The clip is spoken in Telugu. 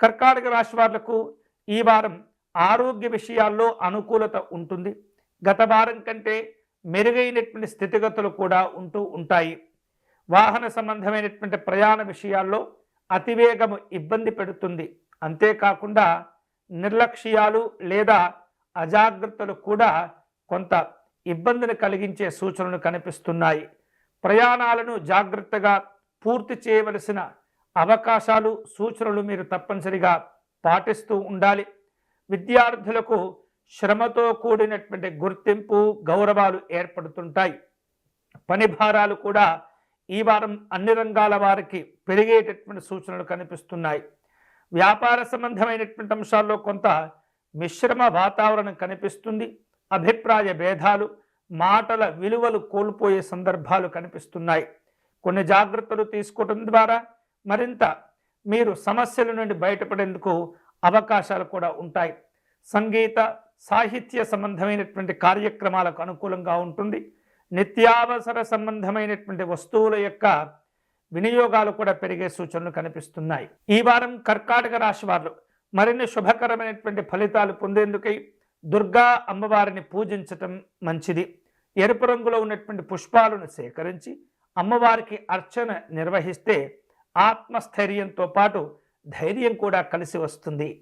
కర్కాటక రాశి వాళ్లకు ఈ వారం ఆరోగ్య విషయాల్లో అనుకూలత ఉంటుంది. గత వారం కంటే మెరుగైనటువంటి స్థితిగతులు కూడా ఉంటాయి. వాహన సంబంధమైనటువంటి ప్రయాణ విషయాల్లో అతివేగము ఇబ్బంది పెడుతుంది. అంతేకాకుండా నిర్లక్ష్యాలు లేదా అజాగ్రత్తలు కూడా కొంత ఇబ్బందిని కలిగించే సూచనలు కనిపిస్తున్నాయి. ప్రయాణాలను జాగ్రత్తగా పూర్తి చేయవలసిన అవకాశాలు, సూచనలు మీరు తప్పనిసరిగా పాటిస్తూ ఉండాలి. విద్యార్థులకు శ్రమతో కూడినటువంటి గుర్తింపు, గౌరవాలు ఏర్పడుతుంటాయి. పని భారాలు కూడా ఈ వారం అన్ని రంగాల వారికి పెరిగేటటువంటి సూచనలు కనిపిస్తున్నాయి. వ్యాపార సంబంధమైనటువంటి అంశాల్లో కొంత మిశ్రమ వాతావరణం కనిపిస్తుంది. అభిప్రాయ భేదాలు, మాటల విలువలు కోల్పోయే సందర్భాలు కనిపిస్తున్నాయి. కొన్ని జాగ్రత్తలు తీసుకోవడం ద్వారా మరింత మీరు సమస్యల నుండి బయటపడేందుకు అవకాశాలు కూడా ఉంటాయి. సంగీత, సాహిత్య సంబంధమైనటువంటి కార్యక్రమాలకు అనుకూలంగా ఉంటుంది. నిత్యావసర సంబంధమైనటువంటి వస్తువుల యొక్క వినియోగాలు కూడా పెరిగే సూచనలు కనిపిస్తున్నాయి. ఈ వారం కర్కాటక రాశి వారు మరిన్ని శుభకరమైనటువంటి ఫలితాలు పొందేందుకై దుర్గా అమ్మవారిని పూజించటం మంచిది. ఎరుపు రంగులో ఉన్నటువంటి పుష్పాలను సేకరించి అమ్మవారికి అర్చన నిర్వహిస్తే ఆత్మస్థైర్యంతో పాటు ధైర్యం కూడా కలిసి వస్తుంది.